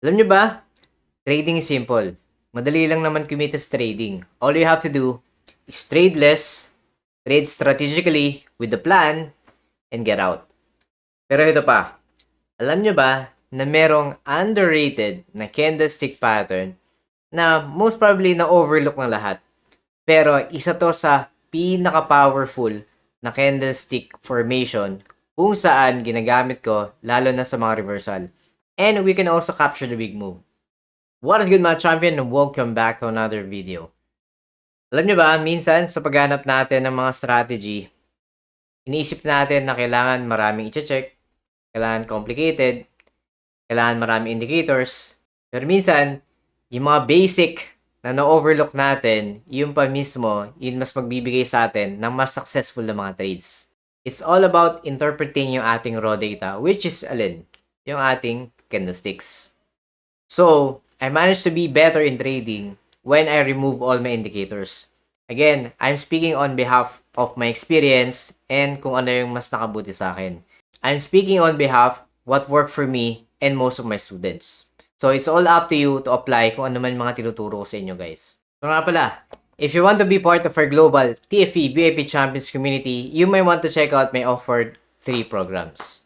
Alam nyo ba, trading is simple. Madali lang naman kumita sa trading. All you have to do is trade less, trade strategically with the plan, and get out. Pero ito pa, alam nyo ba na merong underrated na candlestick pattern na most probably na-overlook ng lahat. Pero isa to sa pinaka-powerful na candlestick formation kung saan ginagamit ko lalo na sa mga reversal. And we can also capture the big move. What is good mga champion and welcome back to another video. Alam nyo ba, minsan sa paghanap natin ng mga strategy, iniisip natin na kailangan maraming i-check, kailangan complicated, kailangan maraming indicators. Pero minsan, yung mga basic na na-overlook natin, yun pa mismo, yun mas magbibigay sa atin ng mas successful na mga trades. It's all about interpreting yung ating raw data, which is alin? Yung ating candlesticks. So, I managed to be better in trading when I remove all my indicators. Again, I'm speaking on behalf of my experience and kung ano yung mas nakabuti sa akin. I'm speaking on behalf what worked for me and most of my students. So, it's all up to you to apply kung ano man mga tinuturo ko sa inyo guys. So nga pala, if you want to be part of our global TFE VIP Champions community, you may want to check out my offered 3 programs.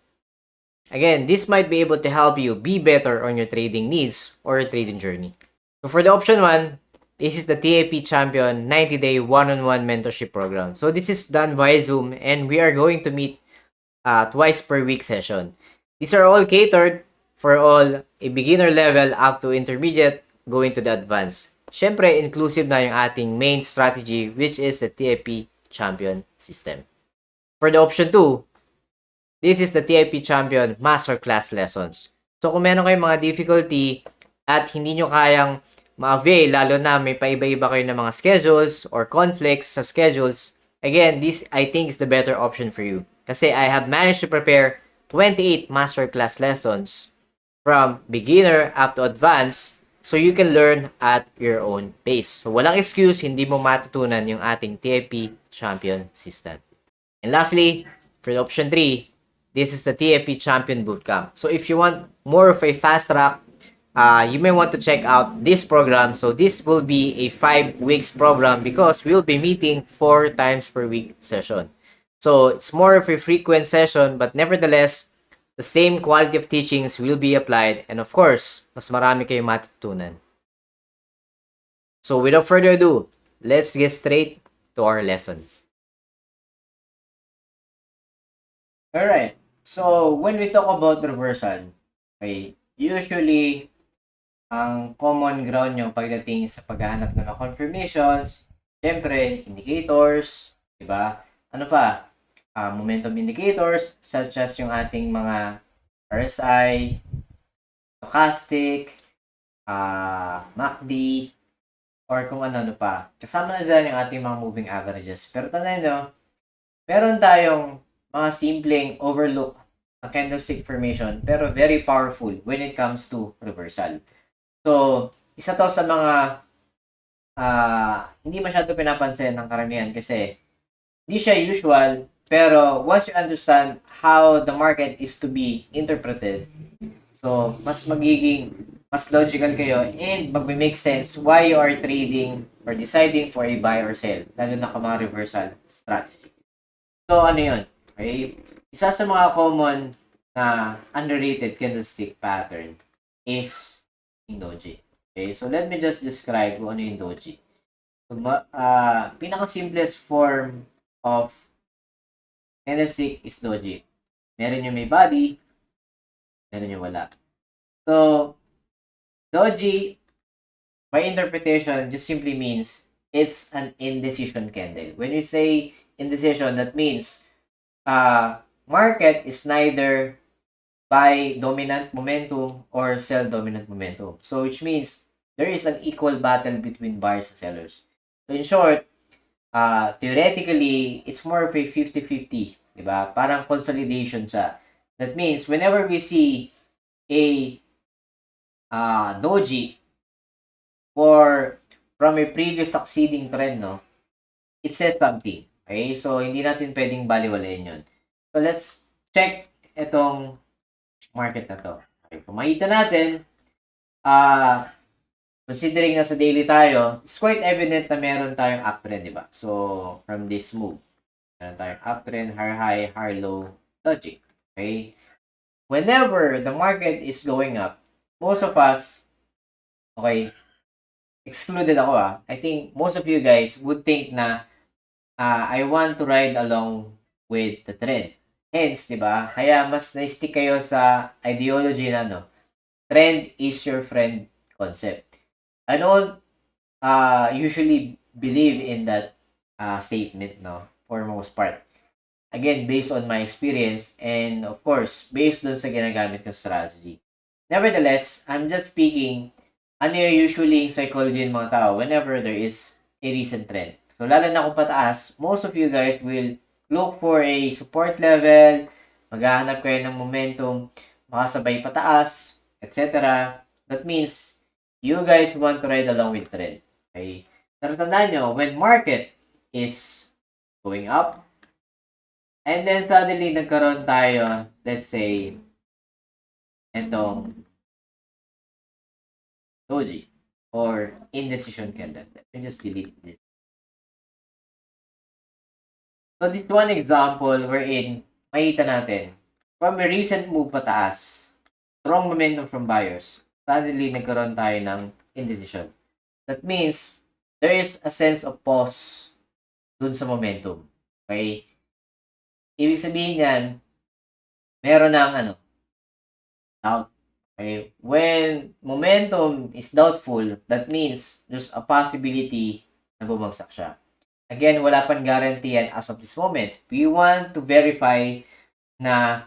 Again, this might be able to help you be better on your trading needs or your trading journey. So for the option 1, this is the TAP Champion 90-day one-on-one mentorship program. So this is done via Zoom and we are going to meet twice per week session. These are all catered for all a beginner level up to intermediate going to the advanced. Syempre, inclusive na yung ating main strategy which is the TAP Champion system. For the option 2, this is the TIP Champion Masterclass Lessons. So kung meron kayong mga difficulty at hindi nyo kayang ma-avail, lalo na may paiba-iba kayo ng mga schedules or conflicts sa schedules, again, this I think is the better option for you. Kasi I have managed to prepare 28 masterclass lessons from beginner up to advanced so you can learn at your own pace. So walang excuse, hindi mo matutunan yung ating TIP Champion system. And lastly, for the option 3, this is the TFP Champion Bootcamp. So if you want more of a fast track, you may want to check out this program. So this will be a 5 weeks program because we'll be meeting 4 times per week session. So it's more of a frequent session, but nevertheless, the same quality of teachings will be applied. And of course, mas marami kayong matutunan. So without further ado, let's get straight to our lesson. Alright. So, when we talk about reversal, okay, usually, ang common ground nyo pagdating sa paghahanap ng mga confirmations, syempre, indicators, di ba? Ano pa? Momentum indicators, such as yung ating mga RSI, stochastic, MACD, or kung ano pa. Kasama na dyan yung ating mga moving averages. Pero tandaan nyo, meron tayong mga simpleng overlook na candlestick formation pero very powerful when it comes to reversal. So, isa to sa mga hindi masyado pinapansin ng karamihan kasi hindi siya usual pero once you understand how the market is to be interpreted, so mas magiging mas logical kayo and magme-make sense why you are trading or deciding for a buy or sell lalo na ka mga reversal strategy. So, ano yun? Okay? Isa sa mga common na underrated candlestick pattern is yung doji. Okay? So, let me just describe kung ano yung doji. So, pinaka-simplest form of candlestick is doji. Meron yung may body, meron yung wala. So, doji, by interpretation, just simply means it's an indecision candle. When we say indecision, that means market is neither buy dominant momentum or sell dominant momentum. So which means there is an equal battle between buyers and sellers. So in short, theoretically, it's more of a 50-50, diba? Parang consolidation siya. That means whenever we see a doji from a previous succeeding trend, no, it says something. Okay? So, hindi natin pwedeng baliwalayin yun. So, let's check itong market na to. Okay, kung makita natin, considering na sa daily tayo, it's quite evident na meron tayong uptrend, di ba? So, from this move, meron tayong uptrend, higher high, higher low, logic. Okay? Whenever the market is going up, most of us, okay, excluded ako I think most of you guys would think na I want to ride along with the trend. Hence, di ba? Kaya mas na-stick kayo sa ideology na trend is your friend concept. I don't usually believe in that statement, for most part. Again, based on my experience and of course, based dun sa ginagamit kong strategy. Nevertheless, I'm just speaking ano yung usually psychology ng mga tao whenever there is a recent trend. So, lalo na kung pataas, most of you guys will look for a support level, maghahanap kayo ng momentum, makasabay pataas, etc. That means, you guys want to ride along with trend. Okay? Pero tandaan nyo, when market is going up, and then suddenly nagkaroon tayo, let's say, itong doji or indecision candle. Let me just delete this. So this one example wherein makita natin from a recent move pataas, strong momentum from buyers, suddenly nagkaroon tayo ng indecision. That means there is a sense of pause dun sa momentum. Okay? Ibig sabihin yan, meron ng doubt. Okay? When momentum is doubtful, that means there's a possibility na bumagsak siya. Again, wala pang guarantee yan as of this moment. We want to verify na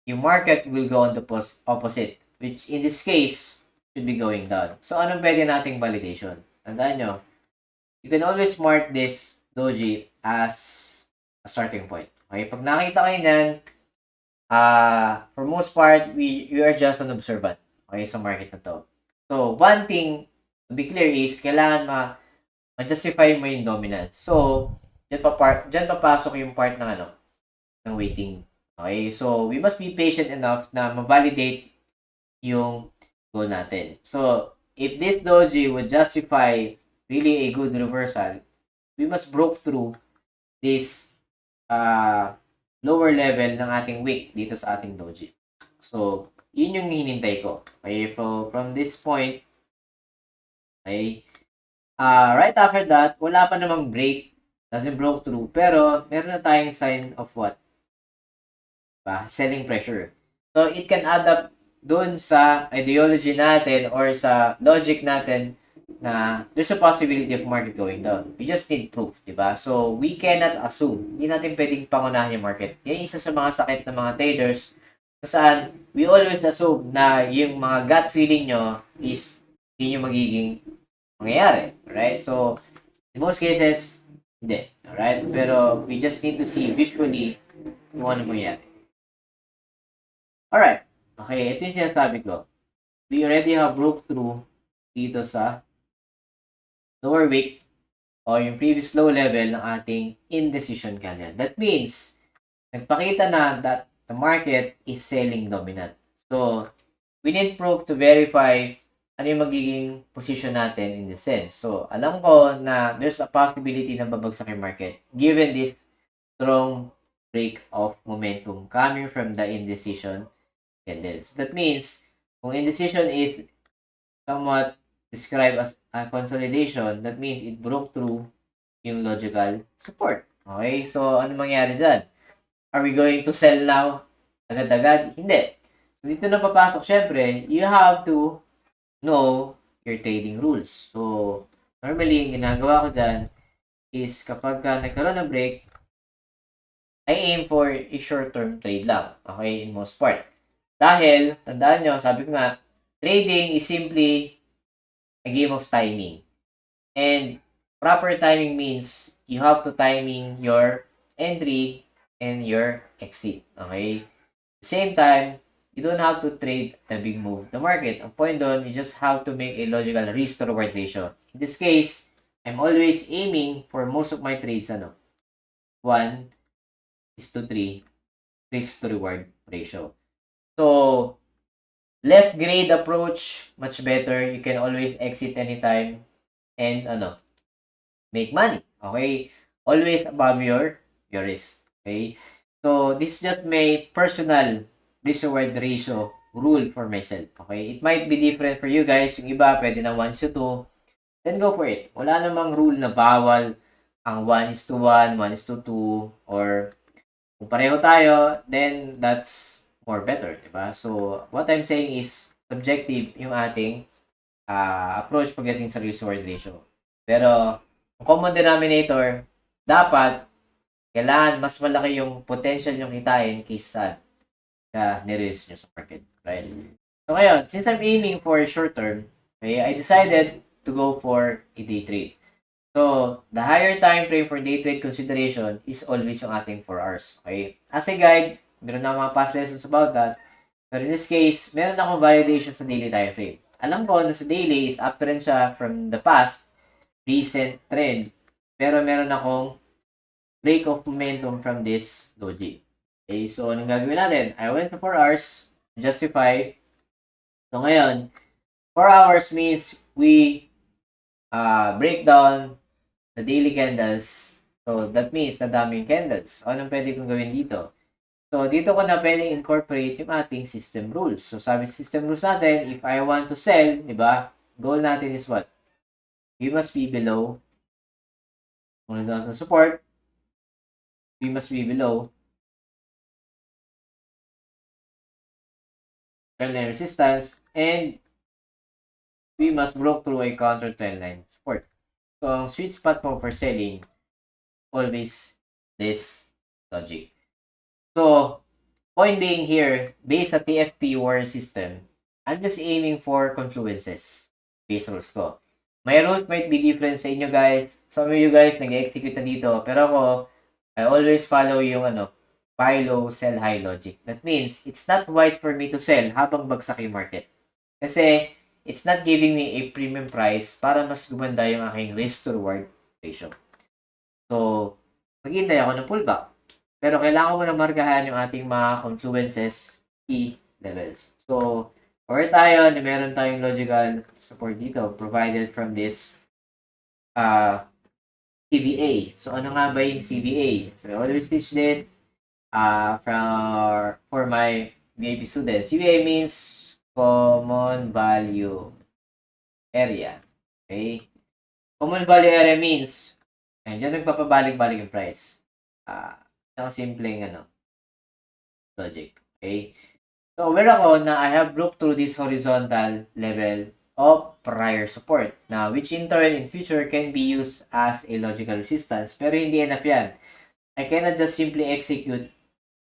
yung market will go on the opposite, which in this case, should be going down. So, anong pwede nating validation? Tandaan nyo, you can always mark this doji as a starting point. Okay? Pag nakita kayo yan, for most part, we are just an observant. Okay, sa market na to. So, one thing to be clear is, kailangan ma-justify mo yung dominance. So, dyan papasok yung part ng waiting. Okay, so, we must be patient enough na ma-validate yung goal natin. So, if this doji would justify really a good reversal, we must broke through this lower level ng ating wick dito sa ating doji. So, yun yung hinintay ko. Okay, so from this point, okay, right after that, wala pa namang break, doesn't broke through, pero meron na tayong sign of what? Selling pressure. So, it can add up dun sa ideology natin or sa logic natin na there's a possibility of market going down. We just need proof, di ba? So, we cannot assume. Hindi natin pwedeng pangunahan yung market. Yan isa sa mga sakit ng mga traders kung saan we always assume na yung mga gut feeling nyo is yun yung magiging mangyayari. Right? So, in most cases, hindi. Alright? Pero, we just need to see visually kung ano mangyayari. Alright. Okay, ito yung sinasabi ko. We already have broke through dito sa lower wick o yung previous low level ng ating indecision candle. That means, nagpakita na that the market is selling dominant. So, we need proof to verify ano yung magiging position natin in this sense. So, alam ko na there's a possibility na babagsak yung market given this strong break of momentum coming from the indecision candles. That means, kung indecision is somewhat described as a consolidation, that means it broke through yung logical support. Okay? So, ano mangyari dyan? Are we going to sell now? Agad-agad? Hindi. So, dito na papasok, syempre, you have to know your trading rules. So, normally, yung ginagawa ko dyan is kapag nagkaroon ng break, I aim for a short-term trade lang. Okay? In most part. Dahil, tandaan nyo, sabi ko nga, trading is simply a game of timing. And proper timing means you have to timing your entry and your exit. Okay? At the same time, you don't have to trade the big move the market. Ang point doon, you just have to make a logical risk to reward ratio. In this case, I'm always aiming for most of my trades, 1:3 risk to reward ratio. So, less grade approach, much better. You can always exit anytime and make money. Okay? Always above your risk. Okay? So, this is just my personal risk-reward ratio rule for myself. Okay? It might be different for you guys. Yung iba, pwede na 1:2. Then go for it. Wala namang rule na bawal ang 1:1, 1:2, or kung pareho tayo, then that's more better, diba? So, what I'm saying is subjective yung ating approach pagdating sa risk-reward ratio. Pero, ang common denominator, dapat, kailangan mas malaki yung potential nyo kitain kaysa sa nirisk nyo sa market. Right? So, ngayon, since I'm aiming for short term, okay, I decided to go for a day trade. So, the higher time frame for day trade consideration is always yung ating 4 hours. Okay? As a guide, meron na mga past lessons about that. But in this case, meron akong validation sa daily time frame. Alam ko na sa daily is uptrend siya from the past, recent trend. Pero meron akong break of momentum from this doji. Okay, so anong gagawin natin? I went to 4 hours, justify. So ngayon, 4 hours means we break down the daily candles. So that means na daming candles. So, anong pwede kong gawin dito? So dito ko na pwedeng incorporate yung ating system rules. So sabi system rules natin, if I want to sell, di ba? Goal natin is what? We must be below. Kung nandun natin support, we must be below trendline resistance, and we must break through a counter trendline support. So, ang sweet spot mo for selling, always this logic. So, point being here, based sa TFP warrior system, I'm just aiming for confluences based rules ko. My rules might be different sa inyo guys. Some of you guys nag-execute na dito, pero ako, I always follow yung buy low, sell high logic. That means, it's not wise for me to sell habang bagsak yung market. Kasi, it's not giving me a premium price para mas gumanda yung aking risk to reward ratio. So, maghihintay ako ng pullback. Pero kailangan ko na markahan yung ating mga confluences, key levels. So, or tayo na meron tayong logical support dito provided from this CVA. So, ano nga ba yung CVA? So, I always teach this for my VIP students. CVA means Common Value Area. Okay? Common Value Area means, dyan nagpapabalik-balik yung price. Ang simpleng logic. Okay? So, aware ako na I have broke through this horizontal level of prior support. Now, which in turn, in future, can be used as a logical resistance. Pero hindi enough yan. I cannot just simply execute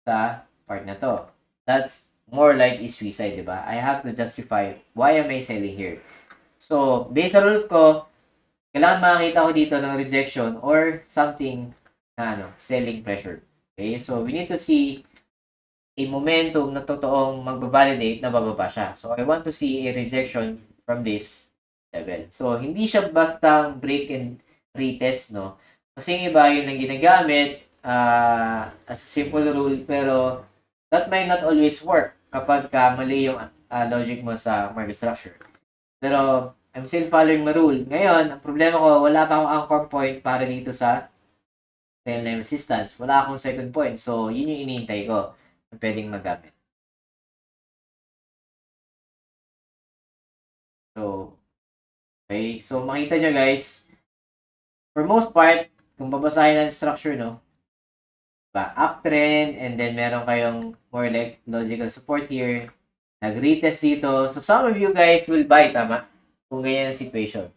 sa part na to. That's more like a suicide, diba? I have to justify why am I selling here. So, based sa rules ko, kailangan makakita ko dito ng rejection or something na selling pressure. Okay? So, we need to see a momentum na totoong magbabalidate na bababa siya. So, I want to see a rejection from this level. So, hindi siya bastang break and retest, no? Kasi yung iba yun ang ginagamit as a simple rule, pero that might not always work kapag mali yung logic mo sa market structure. Pero, I'm still following my rule. Ngayon, ang problema ko, wala pa akong anchor point para dito sa trendline resistance. Wala akong second point. So, yun yung iniintay ko na pwedeng magamit. So, okay. So, makita nyo guys, for most part, kung babasahin ang structure, no, uptrend, and then meron kayong more like logical support here, nag-retest dito. So, some of you guys will buy, tama? Kung ganyan ang situation.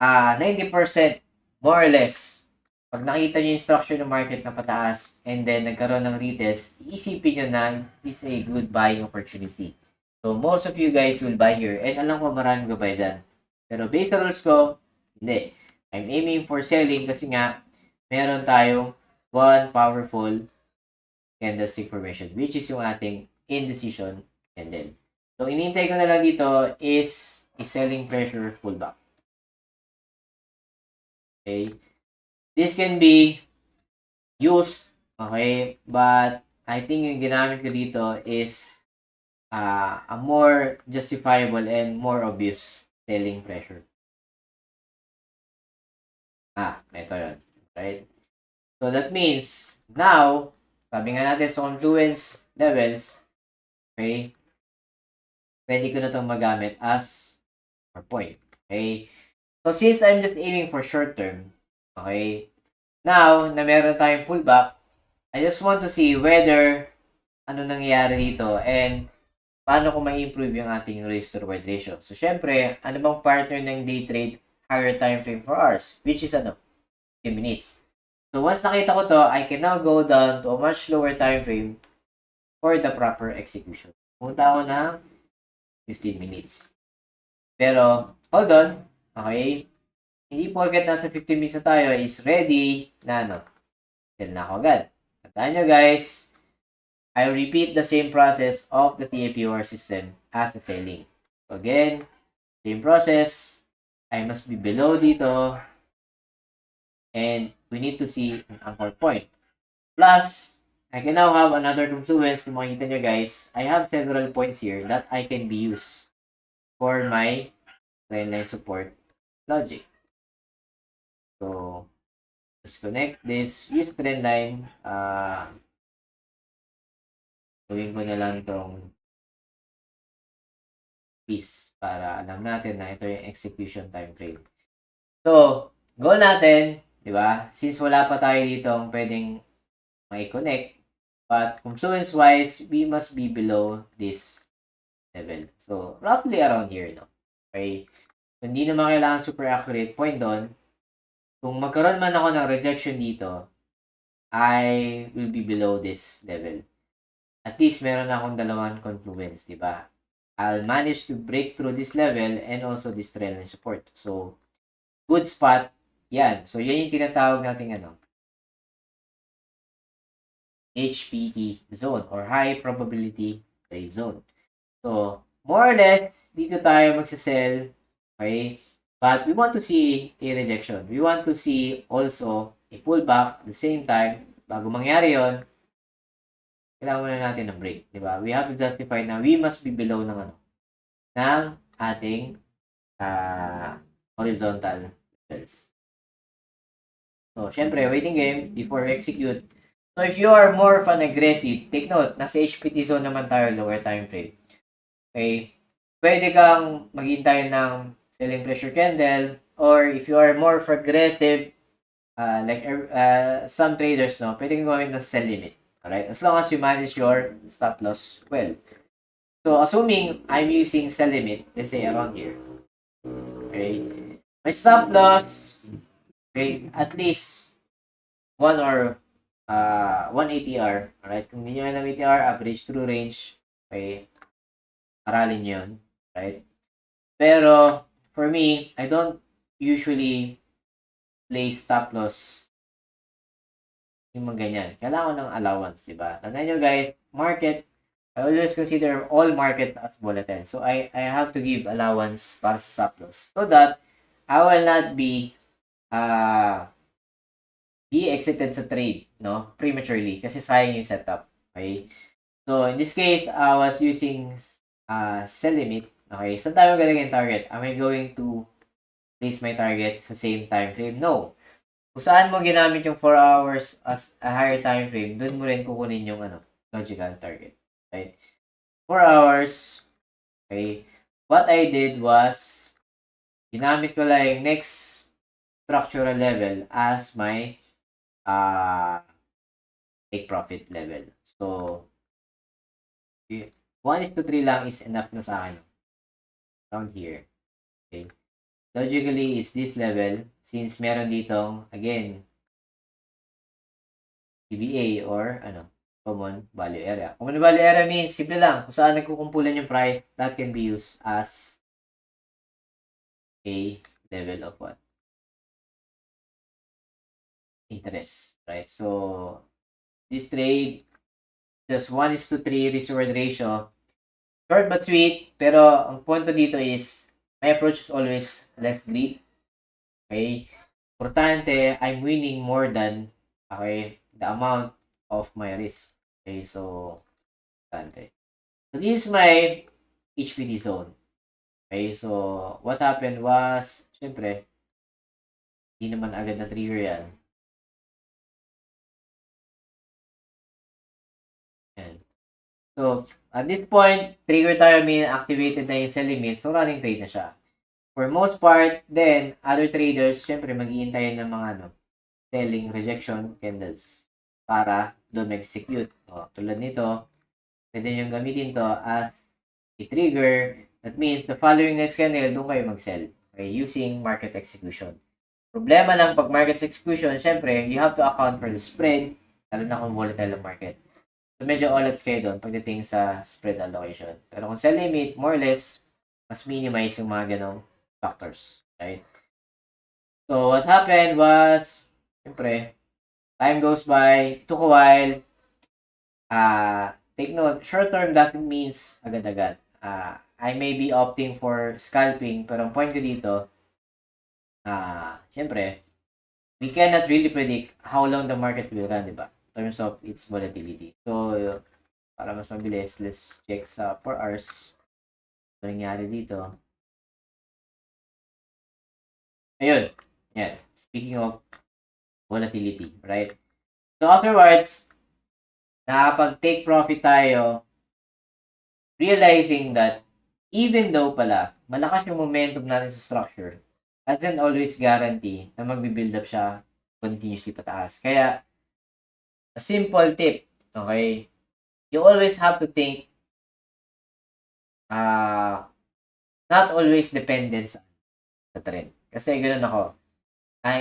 90% more or less, pag nakita nyo yung structure ng market na pataas, and then nagkaroon ng retest, iisipin nyo na it's a good buying opportunity. So, most of you guys will buy here. And alam ko maraming gabay dyan. Pero based sa rules ko, hindi. I'm aiming for selling kasi nga, meron tayong one powerful candlestick formation, which is yung ating indecision candle. So, inintay ko na lang dito is a selling pressure pullback. Okay. This can be used, okay, but I think yung ginamit ko dito is a more justifiable and more obvious selling pressure. Ito yun. Right? So that means, now, sabi nga natin sa confluence levels, okay, pwede ko na itong magamit as our point. Okay? So since I'm just aiming for short term, okay, now, na meron tayong pullback, I just want to see whether ano nangyayari dito and paano ko ma-improve yung ating risk to reward ratio. So, syempre, ano bang partner ng day trade? Higher time frame for hours, which is 15 minutes. So, once nakita ko to, I can now go down to a much lower time frame for the proper execution. Punta ako ng 15 minutes. Pero, hold on. Okay? Hindi porket nasa 15 minutes na tayo is ready na sell na ako agad. Tandaan nyo guys, I repeat the same process of the TAPOR system as the selling. So again, same process. I must be below dito. And we need to see an anchor point. Plus, I can now have another confluence. Kung makikita nyo guys, I have several points here that I can be used for my trendline support logic. So, just connect this, use trendline, gawin ko na lang itong piece para alam natin na ito yung execution time frame. So, goal natin, di ba? Since wala pa tayo dito pwedeng mai-connect, but confluence-wise, we must be below this level. So, roughly around here, no? Okay? So, hindi naman kailangan super accurate point doon. Kung magkaroon man ako ng rejection dito, I will be below this level. At least meron akong dalawang confluence, di ba? I'll manage to break through this level and also this trendline support. So, good spot, yan. So, yan yung tinatawag nating HPT zone or high probability trade zone. So, more or less, dito tayo magsasell, okay? But we want to see a rejection. We want to see also a pullback at the same time. Bago mangyari yon, kailangan muna natin ng break, di ba? We have to justify na we must be below ng ating horizontal levels. So, syempre, waiting game before we execute. So, if you are more of an aggressive, take note, nasa HPT zone naman tayo, lower time frame. Okay? Pwede kang maghintay ng selling pressure candle, or if you are more of aggressive, like some traders, no, pwede kang gawin ng sell limit. Alright? As long as you manage your stop loss well. So, assuming I'm using sell limit, let's say around here. Okay? My stop loss, okay, at least 1 or 1 ATR. Alright? Kung hindi nyo alam ATR, average true range. Okay? Aralin yun. Right? Pero, for me, I don't usually place stop loss yung mga ganyan. Kailangan ng allowance, di ba? Tandaan nyo guys, market, I always consider all market as volatile. So, I have to give allowance para sa stop loss. So that, I will not be exited sa trade, no? Prematurely. Kasi sayang yung setup. Okay? So, in this case, I was using sell limit. Okay? Saan tayo galing yung target? Am I going to place my target sa same time frame? No. Kung saan mo ginamit yung 4 hours as a higher time frame, dun mo rin kukunin yung logical target. Right? 4 hours. Okay? What I did was, ginamit ko lang yung next structural level as my take profit level. So, 1:3 lang is enough na sa akin. Around here. Okay? Logically, is this level, since meron ditong, again, CBA or common value area. Common value area means, simple lang, kung saan nagkukumpulan yung price, that can be used as a level of what? Interest, right? So, this trade, just 1:3 risk-reward ratio. Short but sweet, pero ang punto dito is, my approach is always less greed. Okay? Importante, I'm winning more than, okay, the amount of my risk. Okay, so, importante. So this is my HPD zone. Okay, so what happened was, syempre, hindi naman agad na trigger yan. Yan. So, at this point, trigger tayo, meaning activated na yung sell limit, so running trade na siya. For most part, then, other traders, syempre, mag-iintayin ng mga selling rejection candles para doon mag-execute. O, tulad nito, pwede nyo gamitin to as a trigger. That means, the following next candle, doon kayo mag-sell. Okay, using market execution. Problema lang pag market execution, syempre, you have to account for the spread, lalo na kung volatile ang market. So, medyo odds kayo doon pagdating sa spread allocation. Pero kung sell limit, more or less, mas minimize yung mga ganong factors. Right? So, what happened was, syempre, time goes by, took a while. Take note, short term doesn't means agad-agad. I may be opting for scalping, pero ang point ko dito, syempre, we cannot really predict how long the market will run, di ba? In terms of its volatility. So, para mas mabilis, let's check sa 4 hours. Ano nangyari dito? Ayun. Yan. Speaking of volatility, right? So, afterwards, nakapag-take profit tayo, realizing that even though pala, malakas yung momentum natin sa structure, doesn't always guarantee na magbi-build up siya continuously pataas. Kaya, a simple tip, okay? You always have to think not always dependent sa trend. Kasi ganoon ako.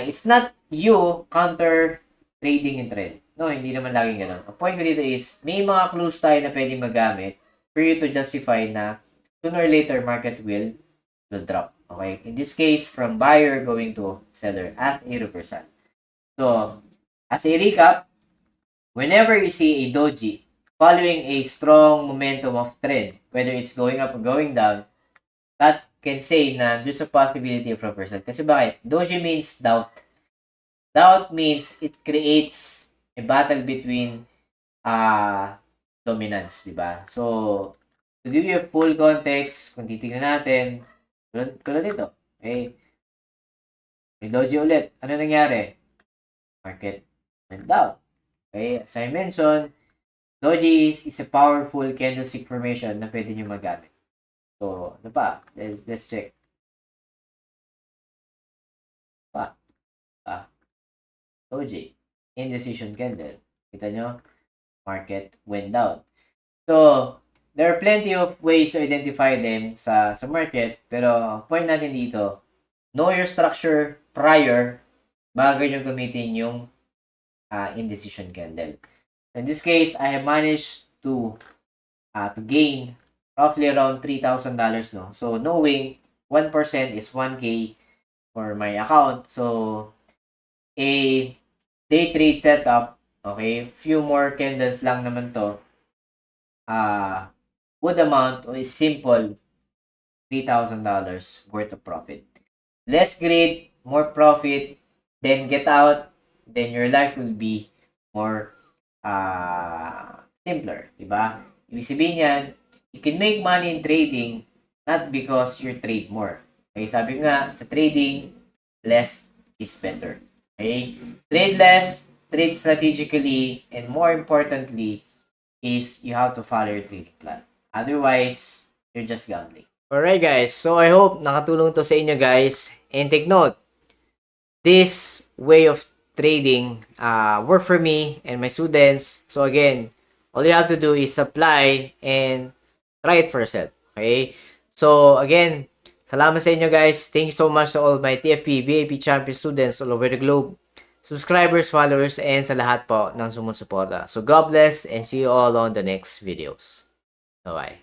It's not you counter trading yung trend. No, hindi naman laging ganoon. Ang point ko dito is, may mga clues tayo na pwede magamit for you to justify na sooner or later market will drop. Okay? In this case, from buyer going to seller as a reversal. So, as a recap, whenever you see a doji following a strong momentum of trend, whether it's going up or going down, that can say na there's a possibility of reversal. Kasi bakit? Doji means doubt. Doubt means it creates a battle between dominance, di ba? So, to give you a full context, kung titignan natin, tulad dito, okay? May doji ulit. Ano nangyari? Market went down. Okay? As I mentioned, doji is a powerful candlestick formation na pwede nyo magamit. So, ano pa? Let's check. Doji. Indecision candle. Kita nyo? Market went down. So, there are plenty of ways to identify them sa market. Pero, point natin dito, know your structure prior bago nyo gamitin yung indecision candle. In this case, I have managed to gain roughly around $3,000, no? So, knowing 1% is 1K for my account. So, a day trade setup, okay, few more candles lang naman to, would amount to a simple $3,000 worth of profit. Less greed, more profit, then get out, then your life will be more simpler, diba? Ibig sabihin yan, you can make money in trading not because you trade more. Okay, sabi nga, sa trading, less is better. Okay? Trade less, trade strategically, and more importantly, is you have to follow your trading plan. Otherwise, you're just gambling. Alright guys, so I hope nakatulong to sa inyo guys. And take note, this way of trading work for me and my students. So again, all you have to do is apply and try it for yourself. Okay? So again, salamat sa inyo guys. Thank you so much to all my TFP, VIP champion students all over the globe. Subscribers, followers, and sa lahat po ng sumusuporta. So God bless and see you all on the next videos. Bye-bye.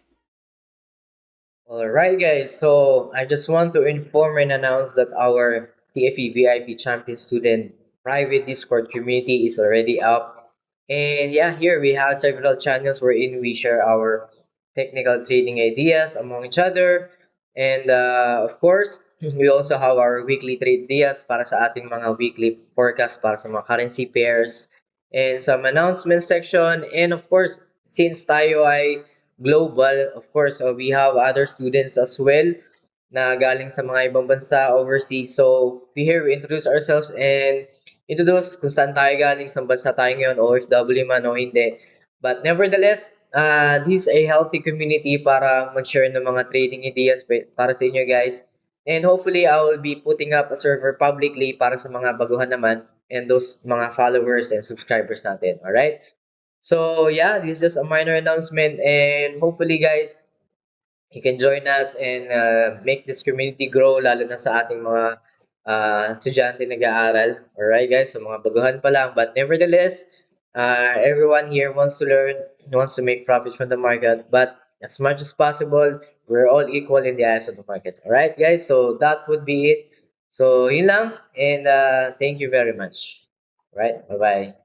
Alright guys, so I just want to inform and announce that our TFE VIP Champion Student private Discord community is already up. And yeah, here we have several channels wherein we share our technical trading ideas among each other. And of course, we also have our weekly trade ideas para sa ating mga weekly forecast para sa mga currency pairs and some announcement section. And of course, since tayo ay global. Of course, we have other students as well na galing sa mga ibang bansa overseas. So, we introduce ourselves and introduce kung saan tayo galing, sa bansa tayo ngayon, OFW man o hindi. But nevertheless, this is a healthy community para mag-share ng mga trading ideas para sa inyo guys. And hopefully, I will be putting up a server publicly para sa mga baguhan naman and those mga followers and subscribers natin. Alright? So, yeah, this is just a minor announcement and hopefully, guys, you can join us and make this community grow lalo na sa ating mga estudyante nag-aaral. Alright guys, so mga baguhan pa lang. But nevertheless, everyone here wants to learn, wants to make profits from the market. But as much as possible, we're all equal in the eyes of the market. Alright guys, so that would be it. So yun lang and thank you very much. Right, bye-bye.